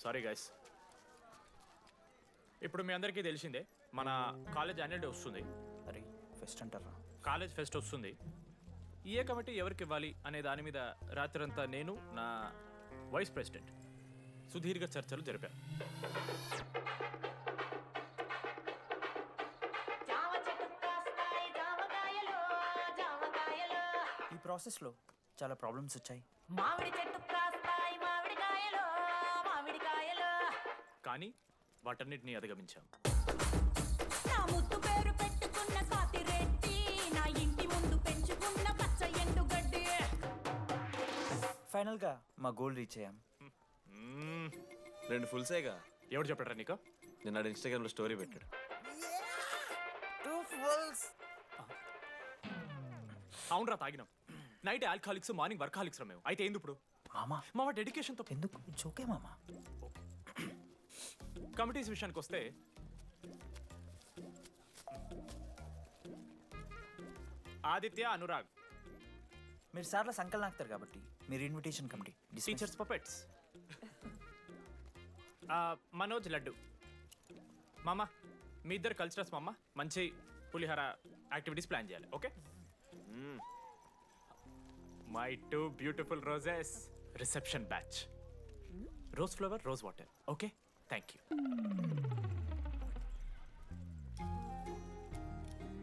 Sorry guys. ఇప్పుడు మీ అందరికీ తెలిసిందే మన కాలేజ్ యాన్యువల్ డే వస్తుంది. అరే ఫెస్ట్ అంటారా? కాలేజ్ ఫెస్ట్ వస్తుంది. ఏ కమిటీ ఎవరికి ఇవ్వాలి అనే దాని మీద రాత్రంతా నేను నా వైస్ ప్రెసిడెంట్ సుదీర్ఘ చర్చలు జరిపాను. ఈ ప్రాసెస్లో చాలా ప్రాబ్లమ్స్ వచ్చాయి. మామిడి చెట్టు కాస్తాయి మామిడికాయలు మామిడికాయలు, కానీ వాటన్నిటిని అధిగమించాం. నా ముద్దు పేరు పెట్టుకున్న కాతిరెట్టి, నా ఇంటి ముందు పెంచుకున్న పచ్చ ఎండుగడ్డి. ఫైనల్గా మా గోల్ రీచ్ అయ్యాం. 2 ఫుల్సేగా. ఎవరు చెప్పారా నీకు? నిన్న ఇన్స్టాగ్రామ్లో స్టోరీ పెట్టాడు. 2 fulls. అవునరా, తాగినాం. నైట్ ఆల్కహాలిక్స్, మార్నింగ్ వర్కాలిక్స్ రా మేము. అయితే ఏంది ఇప్పుడు? మామ డెడికేషన్తో ఎందుకు చోకే మామ. కమిటీస్ విషయానికి వస్తే ఆదిత్య, అనురాగ్ మీరు సార్ల సంకల్ నాకుతారు కాబట్టి మీరు invitation committee. Teachers puppets. Manoj, laddu. మామ మీ ఇద్దరు కల్చరల్స్ మామ. మంచి పులిహార యాక్టివిటీస్ ప్లాన్ చేయాలి. Okay? My 2 beautiful roses. Reception batch. Rose flower, rose water. Okay, thank you.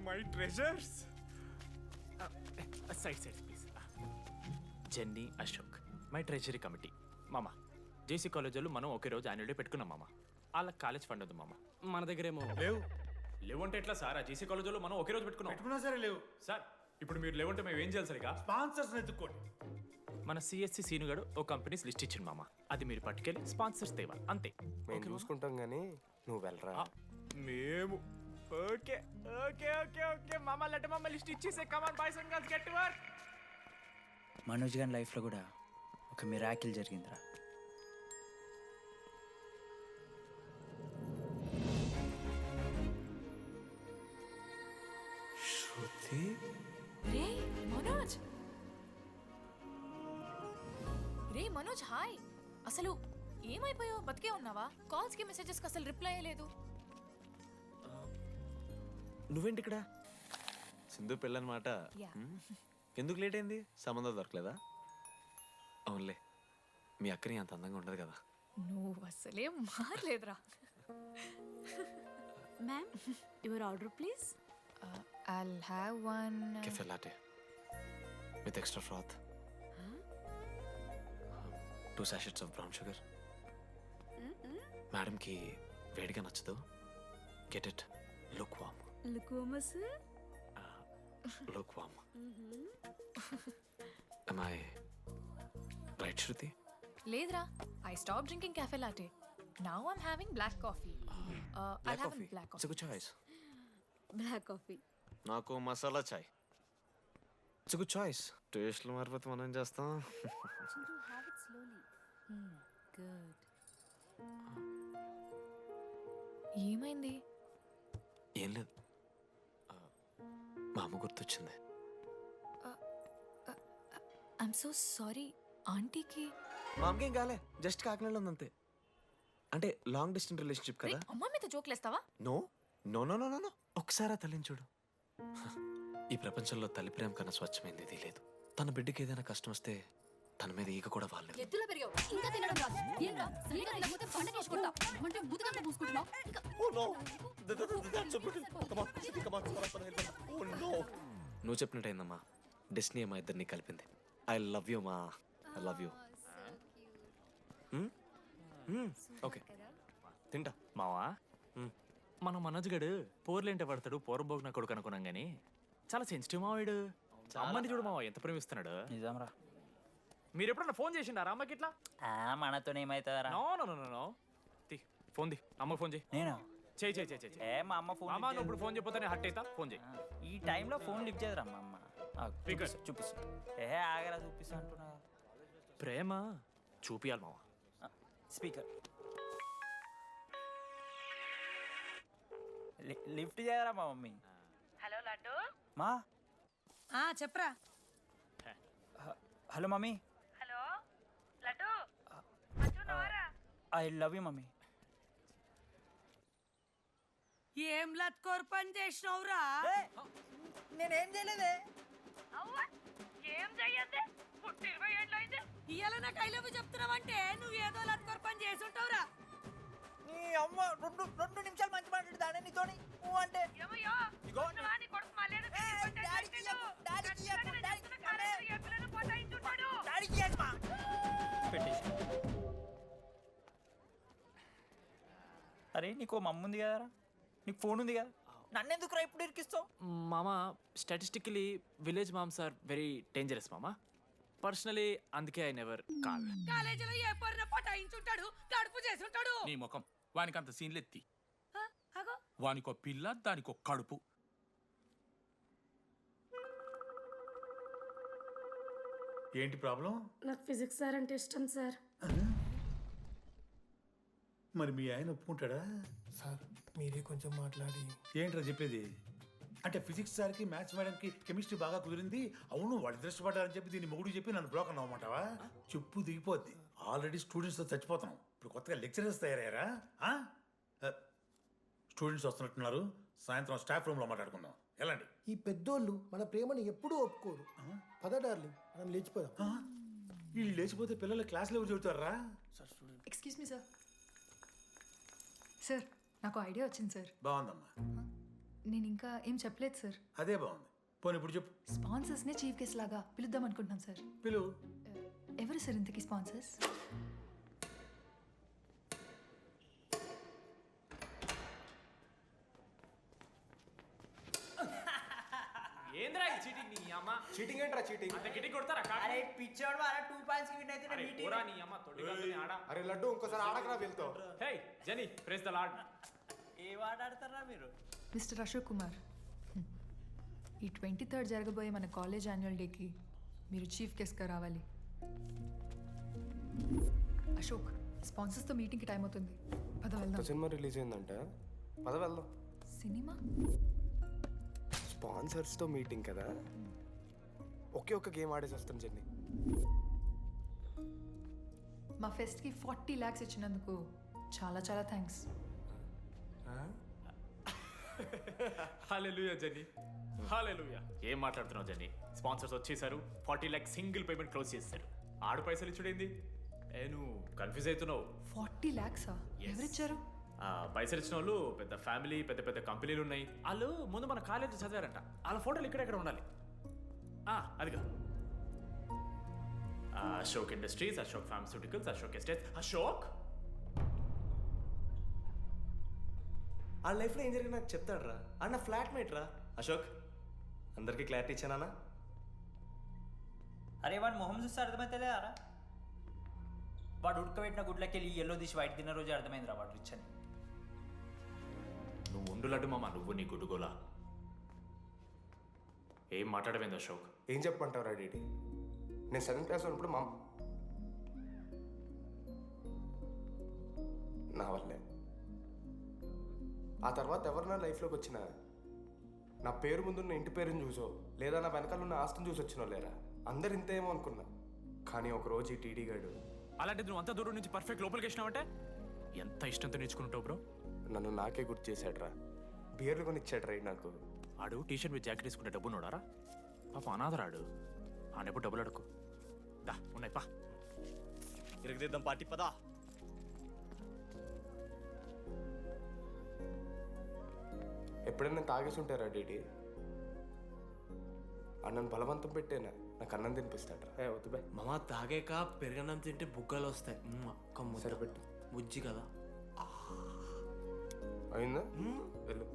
My treasures. Side please. Jenny, Ashok my treasury committee. మామ జేసీ కాలేజ్ వాళ్ళు మనం ఒకే రోజు యాన్యువల్ డే పెట్టుకున్నాం మామ. వాళ్ళకి కాలేజ్ ఫండ్ ఉంది మామ. మన దగ్గర ఏమో లేవు అంటే ఎట్లా సార్? ఆ జేసీ కాలేజ్ వాళ్ళు మనం ఒకే రోజు పెట్టుకున్నా సరే లేవు సార్. ఇప్పుడు మీరు లేవంటే మేము ఏం చేయాలి సరిగా? స్పాన్సర్స్ ఎత్తుక్కోండి. మన సిఎస్సి సీనుగాడు ఓ కంపెనీస్ లిస్ట్ ఇచ్చింది మామ. అది మీరు పట్టుకెళ్ళి స్పాన్సర్స్ తేవాలి అంతే. మేము చూసుకుంటాం గానీ నువ్వు వెళ్ళరా. మేము ఓకే ఓకే ఓకే ఓకే మామ. లెట్ మామ లిస్ట్ ఇచ్చేసే. Come on boys and girls, get to work. Manoj గారి లైఫ్లో కూడా ఒక మిరాకిల్ జరిగిందిరా. శృతి, రే మనోజ్. రే మనోజ్, హాయ్. అసలు ఏమైపోయావు? బతికే ఉన్నావా? కాల్స్ కి మెసేజెస్ కి అసలు రిప్లై అయ్యలేదు. నువ్వేంటి ఇక్కడ? సింధు పెళ్ళనమాట. ఎందుకు లేట్ అయింది? సంబంధం దొరకలేదా? అవునులే, మీ అక్కని అంత అందంగా ఉండదు కదా. నువ్వు అసలే మారలేదురా. Ma'am, your order please. I'll have one Cafe latte with extra froth. 2 sachets of brown sugar. Madam కి వేడిగా నచ్చదు. Get it lukewarm. Lukewarm. Lukewarm. Am I right, Shruti? లేదురా. I stopped drinking cafe latte. Now I'm having black coffee. Black I'll have coffee. black It's coffee. a good choice. Black coffee. నాకు మసాలా చాయ్. It's good choice. టేస్ట్లు మారిపోతే మనం ఏం చేస్తాం? Have it slowly. Good. ఏమైంది? ఏం లేదు, మా అమ్మ గుర్తొచ్చింది. I'm so sorry. ఆంటీకి మా అమ్మకి ఏం కాలే, జస్ట్ కాకినాడలో ఉందంతే. అంటే లాంగ్ డిస్టెన్స్ రిలేషన్షిప్ కదా. అమ్మ మీద జోక్లేస్తావా? No no no no no. ఒకసారి ఆ తల్లిని చూడు. ఈ ప్రపంచంలో తల్లి ప్రేమ కన్నా స్వచ్ఛమైంది ఇది లేదు. తన బిడ్డకి ఏదైనా కష్టం వస్తే తన మీద ఈగ కూడా వాళ్ళలేదు. ఎత్తులో పెరిగావు, ఇంకా తినడం రాదు. ఏంట్రా సరిగా తినకపోతే పంట చేసుకుంటా అంటే బుద్ధకంతా పూసుకుంటున్నావు. నువ్వు చెప్పినట్టయిందమ్మా. డెస్టినీ మా ఇద్దరిని కలిపింది. ఐ లవ్ యూ మా. I love you. ఓకే, తింటా. మావా మనం మనోజ్ గడు పోర్లేంటే పడతాడు, పోరబోగు నా కొడుకు అనుకున్నాం కానీ చాలా సెన్సిటివ్ మావాడు. అమ్మని చూడు మావా ఎంత ప్రేమిస్తున్నాడు. నిజంరా. మీరు ఎప్పుడన్నా ఫోన్ చేసిండారా అమ్మకి ఇట్లా? మనతో ఏమైతుందరా? No no no no. Phone ది, అమ్మకి ఫోన్ చేయి. నేను చేయి. మా అమ్మ ఫోన్. అమ్మ నువ్వు ఇప్పుడు ఫోన్ చెప్పితే హట్ అవుతా. ఫోన్ చేయి. ఈ టైంలో ఫోన్ లిఫ్ట్ చేయదురా మా అమ్మ. Speaker. చూపిస్తా. ఆగరా చూపిస్తా అంటున్నా. ప్రేమ చూపియాలి మావా. స్పీకర్ లిఫ్ట్ చేయరా మా మమ్మీ. హలో లడ్డు. మా చెప్పరా. Hello mummy. Hello laddu. I love you mummy. ఏం లత్కోర్ పని చేసినవురా? నేనేం చేయలేదే. ఏం చెయ్యద్దే? పుట్టి 20 ఏళ్ళైంది. ఇయ్యాల నాకు ఐ లవ్ యూ చెప్తున్నావంటే నువ్వు ఏదో లత్కోర్ పని చేసి ఉంటావురా. నీ అమ్మ రెండు నిమిషాలు మంచి మాట్లాడుతానే నీతోని. నువ్వు అంటే ఏమయ్యో? కొడుకువా నీ కొడుకు మళ్ళీ ఏదో తిరిగి కొట్టాడు. కాలేజీలో ఏ పిల్లను పోతాయించుంటాడు. అరే నీకు మమ్మ ఉంది కదరా, నీకు ఫోన్ ఉంది కదా, నన్నెందుకు రా ఇప్పుడు ఇరికిస్తావు? మామా statistically village moms are very dangerous మామా. పర్సనలీ అందుకే ఐ నెవర్ కాల్. కాలేజీలో ఏ పొరిన పటాయించుంటాడు, కడుపు చేసి ఉంటాడు. నీ ముఖం వానికంత సీన్లెత్తి. అగో వానికో పిల్ల దానికో కడుపు. ఏంటి ప్రాబ్లం? నాకు ఫిజిక్స్ సార్ అంటే ఇష్టం సార్. మరి మీ ఆయన ఒప్పుకుంటాడా? సార్ మీరే కొంచెం మాట్లాడి. ఏంట్రా చెప్పేది? అంటే ఫిజిక్స్ సార్కి మ్యాథ్స్ మేడంకి కెమిస్ట్రీ బాగా కుదిరింది, అవును వాళ్ళు దృష్టపడ్డారని చెప్పి దీన్ని మొగుడు చెప్పి నన్ను బ్రోకన్ అవ్వమంటావా? చెప్పు దిగిపోద్ది. ఆల్రెడీ స్టూడెంట్స్తో చచ్చిపోతున్నాం, ఇప్పుడు కొత్తగా లెక్చరర్స్ తయారయ్యారా? స్టూడెంట్స్ వస్తున్నట్టున్నారు, సాయంత్రం స్టాఫ్ రూమ్లో మాట్లాడుకుందాం. ఎలాంటి ఈ పెద్దోళ్ళు మన ప్రేమను ఎప్పుడూ ఒప్పుకోరు. పద డార్లింగ్, మనం లేచిపోదాం. వీళ్ళు లేచిపోతే పిల్లలు క్లాస్లో ఎవరు చెబుతారా? Excuse me sir. సార్ నాకు ఐడియా వచ్చింది సార్. బాగుందమ్మా, నేను ఇంకా ఏం చెప్పలేదు సార్. అదే బాగుంది. పోనీ ఇప్పుడు చెప్పు. స్పాన్సర్స్నే చీఫ్ గెస్ట్ లాగా పిలుద్దాం అనుకుంటున్నాం సార్. పిలువు. ఎవరు సార్ ఇంతకీ స్పాన్సర్స్? ఏంద్రా ఈ చీటింగ్ నీ అమ్మ? చీటింగ్ ఏంట్రా చీటింగ్? అంత గిటి కొడతారా కాకి? అరే పిచ్చోడు వారా 2 పాయింట్స్ విన్ అయితే అరే పోరా నీ అమ్మ తొడిగల్ని ఆడ. అరే లడ్డు ఇంకోసారి ఆడకరా వెళ్తావు. హే జెనీ ప్రెస్ ద లార్డ్. ఏ వాడాడతారా మీరు? మిస్టర్ అశోక్ కుమార్, ఈ 23rd జరగబోయే మన కాలేజ్ యాన్యువల్ డేకి మీరు చీఫ్ గెస్ట్గా రావాలి. అశోక్, స్పాన్సర్స్తో మీటింగ్కి టైం అవుతుంది, పద వెళ్దాం. సినిమా రిలీజ్ అయిందంట, పద వెళ్దాం. సినిమా? స్పాన్సర్స్తో మీటింగ్ కదా, ఒకే ఒక్క గేమ్ ఆడేసి వస్తాం జెన్నీ. మా ఫెస్ట్కి 40 lakhs ఇచ్చినందుకు చాలా చాలా థ్యాంక్స్. హల్లెలూయా జెన్నీ, హల్లెలూయా. ఏం మాట్లాడుతున్నావు జెన్నీ? స్పాన్సర్స్ వచ్చేసారు, 40 lakhs సింగిల్ పేమెంట్ క్లోజ్ చేస్తారు. ఆడు పైసలు ఇచ్చుడేంది? నువ్వు కన్ఫ్యూజ్ అవుతున్నావు. 40 lakhsా? ఎవరిచ్చారు? పైసలు ఇచ్చిన వాళ్ళు పెద్ద ఫ్యామిలీ, పెద్ద పెద్ద కంపెనీలు ఉన్నాయి. వాళ్ళు ముందు మన కాలేజ్ చదివారంట, వాళ్ళ ఫోటోలు ఇక్కడెక్కడ ఉండాలి. అదిగా Ashok industries, Ashok pharmaceuticals, Ashok estates. Ashok ఆ లైఫ్లో ఏం జరిగింది నాకు చెప్తాడు రా. అన్న ఫ్లాట్మేట్ రా అశోక్. అందరికీ క్లారిటీ ఇచ్చానా? అరే వాడు మొహం చూస్తే అర్థమైతే అరా, వాడు ఉడకబెట్టిన గుడ్లకి వెళ్ళి ఎల్లో తీసి వైట్ తిన్న రోజు అర్థమైందిరా వాడు రిచ్ అని. నువ్వు ఉండులడ్డు మామ, నువ్వు నీ గుడ్డుగోలా. ఏం మాట్లాడమైంది అశోక్? ఏం చెప్పమంటావు రా డీడీ? నేను 7th క్లాస్ ఉన్నప్పుడు నా వల్లే. ఆ తర్వాత ఎవరు నా లైఫ్లోకి వచ్చినా నా పేరు ముందున్న ఇంటి పేరుని చూసో లేదా నా వెనకాల ఉన్న ఆస్తిని చూసి వచ్చినో లేరా, అందరు ఇంతేమో అనుకున్నా. కానీ ఒకరోజు ఈ టీడీ గాడు అలాంటిది నువ్వు అంత దూరం నుంచి పర్ఫెక్ట్ లోపలికి వచ్చినావంటే ఎంత ఇష్టంతో నేర్చుకుంటావు బ్రో. నన్ను నాకే గుర్తు చేశాడు రా, బియర్లు కొని ఇచ్చాడు రా నాకు. ఆడు టీషర్ట్ మీద జాకెట్ తీసుకుంటే డబ్బు నోడారా? పాప అనాథరాడు, ఆడెప్పుడు డబ్బులు అడుకు. దా ఉన్నాయి పా, ఇరగదిద్దాం పార్టీ పదా. ఎప్పుడైనా తాగేసి ఉంటారా డీడీ? అన్నను బలవంతం పెట్టేనా నాకు అన్నం తినిపిస్తాడు రా. వద్దు బే మామ, తాగాక పెరగన్నం తింటే బుగ్గలు వస్తాయి. సరిపెట్టు. ముజ్జి కదా. అయిందా? వెళ్ళు.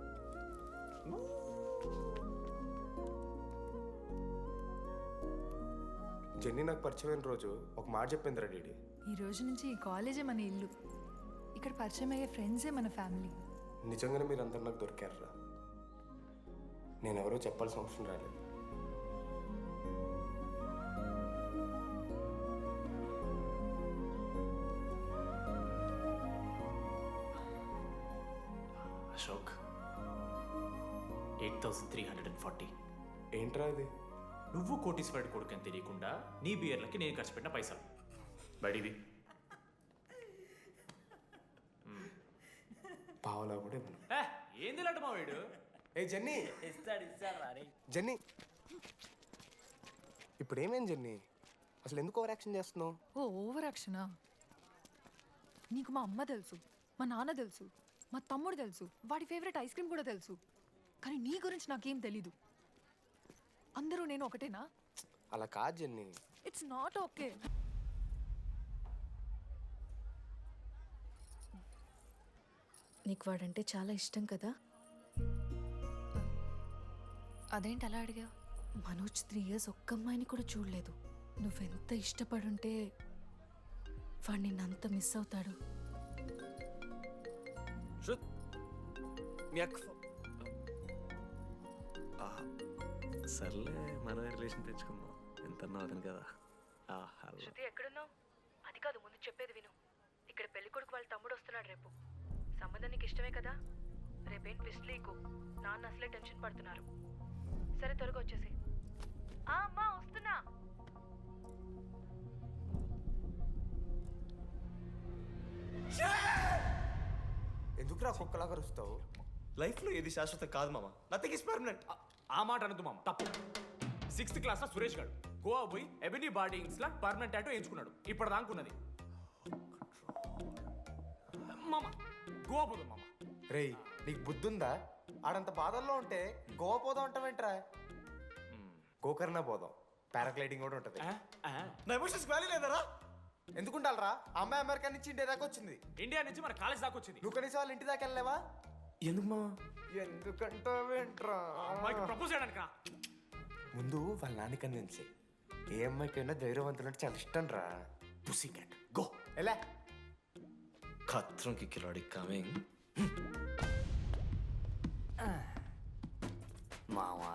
జెన్నీ నాకు పరిచయమైన రోజు ఒక మాట చెప్పిందిరా డీడీ. ఈ రోజు నుంచి ఈ కాలేజే మన ఇల్లు, ఇక్కడ పరిచయం అయ్యే ఫ్రెండ్సే మన ఫ్యామిలీ. నిజంగానే మీరు అందరు నాకు దొరికారురా. నేను ఎవరో చెప్పాల్సిన అవసరం రాలేదు. అశోక్ 8,340. ఏంట్రా ఇది? నువ్వు కోటీశ్వరుడి కొడుకు అని తెలియకుండా నీ బియర్లకి నేను ఖర్చు పెట్టిన పైసలు. బడివి పావలా కూడా ఇవ్వను. ఏంది లడ్డు మా వీడు? ఏ జెన్నీ, ఇస్తాడు రా జెన్నీ, ఇప్పుడు ఏమైంది జెన్నీ? అసలు ఎందుకు ఓవర్ యాక్షన్ చేస్తున్నావు? ఓ ఓవర్ యాక్షనా? నీకు మా అమ్మ తెలుసు, మా నాన్న తెలుసు, మా తమ్ముడు తెలుసు, వాడి ఫేవరెట్ ఐస్ క్రీమ్ కూడా తెలుసు. కానీ నీ గురించి నాకేం తెలీదు. అందరూ నేను ఒకటేనా? అలా కాదు జెన్నీ. It's not okay. నీకు వాడంటే చాలా ఇష్టం కదా? అదేంటి అలా అడిగావు? మనోజ్ 3 years ఒక్క అమ్మాయిని కూడా చూడలేదు. నువ్వెంత ఇష్టపడుంటే వాడు నిన్నంత మిస్ అవుతాడు. మీ అక్క సర్లే, మనమే రిలేషన్ తెచ్చుకుందాం. ఎంత అతను కదా. శృతి ఎక్కడున్నావు? అది కాదు, ముందు చెప్పేది విను. ఇక్కడ పెళ్లి కొడుకు వాళ్ళ తమ్ముడు వస్తున్నాడు రేపు. సంబంధం నీకు ఇష్టమే కదా? రేపేం ట్విస్ట్ లీకు. నాన్న అసలే టెన్షన్ పడుతున్నారు. సరే త్వరగా వచ్చేసి. అమ్మా వస్తున్నా. ఎందుకురా కుక్కలాగా అరుస్తావు? లైఫ్లో ఏది శాశ్వతం కాదు మామ. Nothing is permanent. ఆ మాట అనదు మామ, తప్పు. 6th క్లాస్ లో సురేష్ గారు గోవా పోయి ఎబినీ బార్డింగ్స్ లా పర్మనెంట్ టాటూ ఎంచుకున్నాడు. ఇప్పుడు దానుకున్నది మామ. గోవా పోదాం మామ. రేయ్, నీకు బుద్ధుందా? ఆడంత బాధల్లో ఉంటే గోవా పోదాం అంటావేంట్రా? గోకర్ణ పోదాం, పారాగ్లైడింగ్ కూడా ఉంటుంది. నా ఎమోషన్స్ వాల్యూ లేదరా? ఎందుకుంటారా? అమ్మాయి అమెరికా నుంచి ఇండియా దాకా వచ్చింది. ఇండియా నుంచి మన కాలేజ్ దాకా వచ్చింది. నువ్వు కనీసం వాళ్ళ ఇంటి దాకా వెళ్ళలేవా? ఎందుకు మామ? ఎందుకంటావేంట్రా? అమ్మాయికి ప్రపోజ్ చేయడానికి రా. ముందు వాళ్ళ నాన్న కన్విన్స్. ఏ అమ్మాయికైనా ధైర్యవంతులు అంటే చాలా ఇష్టం రా. పుసి క్యాట్ గో. ఎలా? ఖత్రం కి కిలాడి కమింగ్. మావా,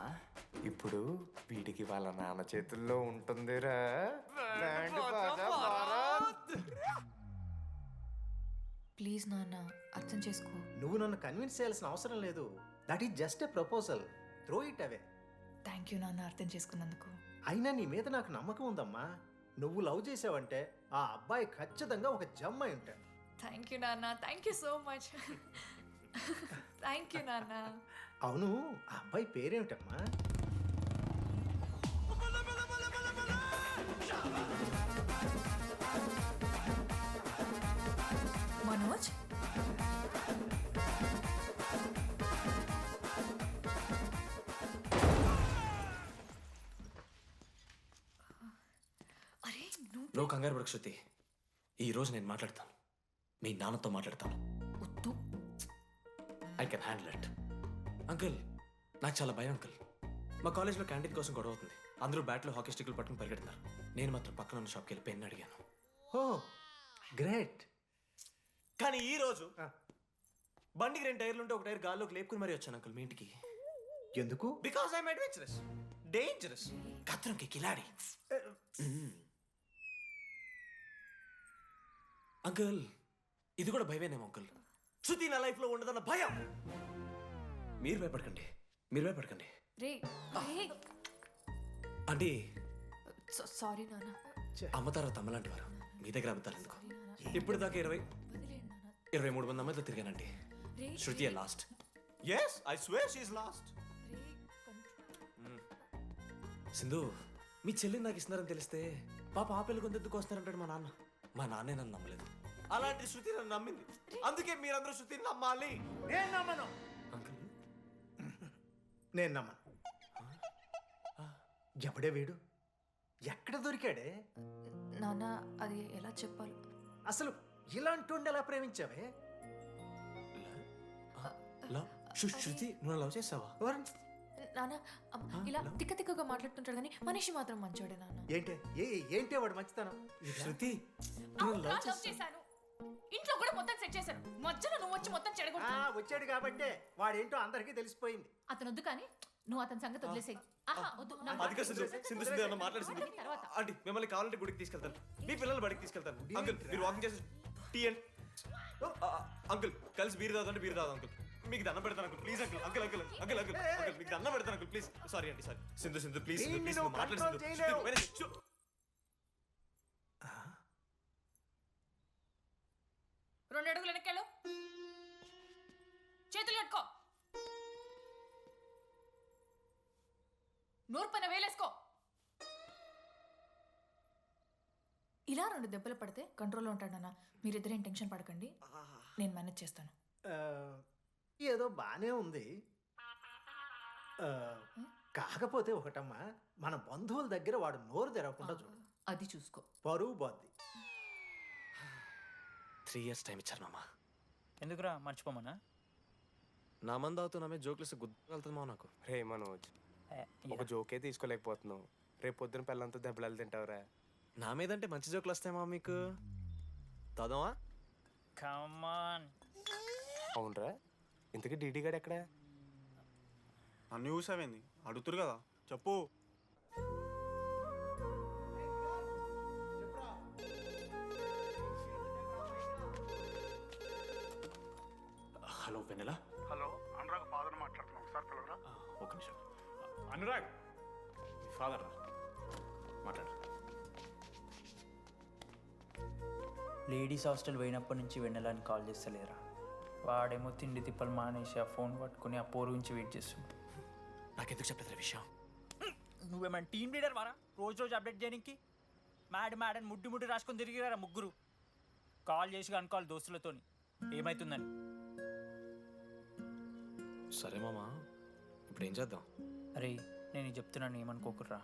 ఇప్పుడు వీడికి వాళ్ళ నాన్న చేతుల్లో ఉంటుందిరా. Band Baaja Bharat. ప్లీజ్ నాన్న, అర్థం చేసుకో. నువ్వు నన్ను కన్విన్స్ చేయాల్సిన అవసరం లేదు. That is just a proposal. Throw it away. Thank you నాన్న, అర్థం చేసుకున్నందుకు. అయినా నీ మీద నాకు నమ్మకం ఉందమ్మా. నువ్వు లవ్ చేసావంటే ఆ అబ్బాయి ఖచ్చితంగా ఒక జమ్మాయి ఉంటాడు. థ్యాంక్ యూ నాన్న, thank you so much. Thank you నాన్న. అవును, ఆ అబ్బాయి పేరేమిటమ్మా? మనోజ్. అరే నువ్వు కంగారు పడకు శృతి. ఈ రోజు నేను మాట్లాడతాను. మీ నాన్నతో మాట్లాడతాను. వద్దు. I can handle it. Uncle, నాకు చాలా భయం అంకుల్. మా కాలేజ్లో క్యాంటీన్ కోసం గొడవ అవుతుంది. అందరూ బ్యాట్లో హాకీ స్టిక్లు పట్టుకుని పరిగెడుతున్నారు. నేను మాత్రం పక్కన ఉన్న షాప్కి వెళ్ళి పెన్ అడిగాను. ఓ గ్రేట్. కానీ ఈ రోజు బండికి 2 టైర్లు ఉంటే ఒక టైర్ గాల్లోకి లేపుకుని మరీ వచ్చాను అంకుల్ మీ ఇంటికి. ఎందుకు? బికాస్ ఐఎమ్ అడ్వెంచరస్, డేంజరస్, కత్రంకి కిలాడి. అంకుల్, ఇది కూడా భయమేనేమో అంకుల్. శృతి నా లైఫ్లో ఉండదన్న భయం. మీరు భయపడకండి, మీరు భయపడకండి. రే రే. అంటే సారీ నాన్న. అమ్మ తర్వాత అమ్మలాంటి వారు. మీ దగ్గర అబద్ధాలు ఎందుకు? ఇప్పుడు దాకా 23 మంది అమ్మాయితో తిరిగానండి. Shruti lost. Yes, I swear she is lost. Sindhu, మీ చెల్లిని నాకు ఇస్తున్నారని తెలిస్తే పాప ఆ పెళ్లి కొందెందుకు వస్తారంటాడు మా నాన్న. మా నాన్నే నన్ను నమ్మలేదు. అలాంటి శృతి నన్ను నమ్మింది. అందుకే మీరందరూ శృతిని నమ్మాలి. నేను నమ్మను. అంకుల్, నేను నమ్మను. ఎవడే వీడు? ఎక్కడ దొరికాడే? నాన్న, అది ఎలా చెప్పాలి? అసలు ఇలాంటి ఎలా ప్రేమించావే? శృతి, నువ్వు లవ్ చేసావా? నాన్న ఇలా తిక్క తిక్కగా మాట్లాడుతుంటాడు కానీ మనిషి మాత్రం మంచోడే నాన్న. ఏంటే ఏంటే వాడు మంచితనం? శృతి, లవ్ చేశాను. ఇంట్లో కూడా మొత్తం సెట్ చేశాను. మధ్యలో నువ్వు వచ్చి మొత్తం చెడగొట్టా. వచ్చాడు కాబట్టే వాడేంటో అందరికీ తెలిసిపోయింది. అతను వద్దు కానీ నువ్వు అతని సంగతి వదిలేసేయి. ఆహా వద్దు. అదిగా సింధు, సింధు సింధు అన్న మాట్లాడుతుంది. ఆంటీ, మిమ్మల్ని కావాలంటే గుడికి తీసుకెళ్తాను. మీ పిల్లలు బడికి తీసుకెళ్తాను. అంకుల్, మీరు వాకింగ్ చేసి టీ అండ్ అంకుల్ కలిసి బీరు తాగుతుంటే బీరు తాగు అంకుల్. మీకు దండం పెడతాను uncle, please uncle. Uncle uncle uncle uncle uncle మీకు దండం పెడతాను అంకుల్, ప్లీజ్. సారీ అండి, sorry. Sindhu Sindhu please, please మాట్లాడు. 2 అడుగులు వెనక్కాలు. చేతులు కట్టుకో. నోరు పైన వేలేసుకో. ఇలా 2 దెబ్బలు పడితే కంట్రోల్లో ఉంటాడన్న. మీరిద్దరేం టెన్షన్ పడకండి, నేను మేనేజ్ చేస్తాను. ఆ, ఏదో బానే ఉంది. ఆ, కాకపోతే ఒకటమ్మా, మన బంధువుల దగ్గర వాడు నోరు తెరవకుండా చూడు. అది చూసుకో. పరువు బాద్ది. 3 years టైం ఇచ్చారు మామ. ఎందుకురా మర్చిపోమన్నా? నా మంది అవుతున్నా మీద జోక్లు గుర్తుకెళ్తుంది మామ నాకు. రే మనోజ్, ఒక జోకే తీసుకోలేకపోతున్నావు. రేపు పొద్దున పిల్లలతో దెబ్బలు తింటావురా. నా మీదంటే మంచి జోకులు వస్తాయి మామ మీకు. చదవా? కమాన్. అవునరా, ఇంతకీ డీడీ గాడు ఎక్కడా? అన్ని చూసావేంది? అడుగుతురు కదా, చెప్పు. హలో వెన్నెలా. హలో, అనురాగ్ ఫాదర్ మాట్లాడుతున్నాం. ఒకసారి పిలవరా? ఒక నిమిషం. అనురాగ్, ఫాదర్ మాట్లాడు. లేడీస్ హాస్టల్ పోయినప్పటి నుంచి వెన్నెలని కాల్ చేస్తలేరా. వాడేమో తిండి తిప్పలు మానేసి ఆ ఫోన్ పట్టుకుని ఆ పోరు గురించి వెయిట్ చేస్తుంది. నాకెందుకు చెప్పలేదు విషయం? నువ్వేమైనా టీమ్ లీడర్ వారా రోజు రోజు అప్డేట్ చేయడానికి? మ్యాడ్ ముడ్డి రాసుకొని తిరిగిరారా ముగ్గురు. కాల్ చేసి అనుకోవాలి దోస్తులతోని ఏమవుతుందని. సరే మామ, ఇప్పుడు ఏం చేద్దాం? అరే నేను ఇది చెప్తున్నాను, ఏమనుకోకుర్రా.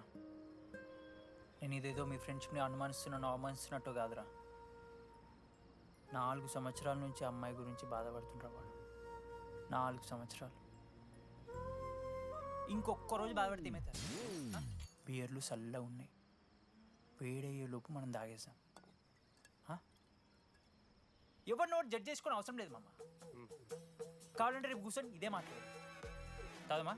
నేను ఇదేదో మీ ఫ్రెండ్షిప్ని అవమానిస్తున్నట్టు కాదురా. 4 సంవత్సరాల నుంచి అమ్మాయి గురించి బాధపడుతుండ్రా వాడు. 4 సంవత్సరాలు. ఇంకొక్క రోజు బాధపడితే ఏమవుతారు? బియర్లు చల్లగా ఉన్నాయి, వేడయ్యే లోపు మనం తాగేసాం. ఎవరు నోట్ జడ్జ్ చేసుకుని అవసరం లేదు మామ. కావాలంటే రేపు కూర్చొని ఇదే మాట్లాడు కాదమ్మా.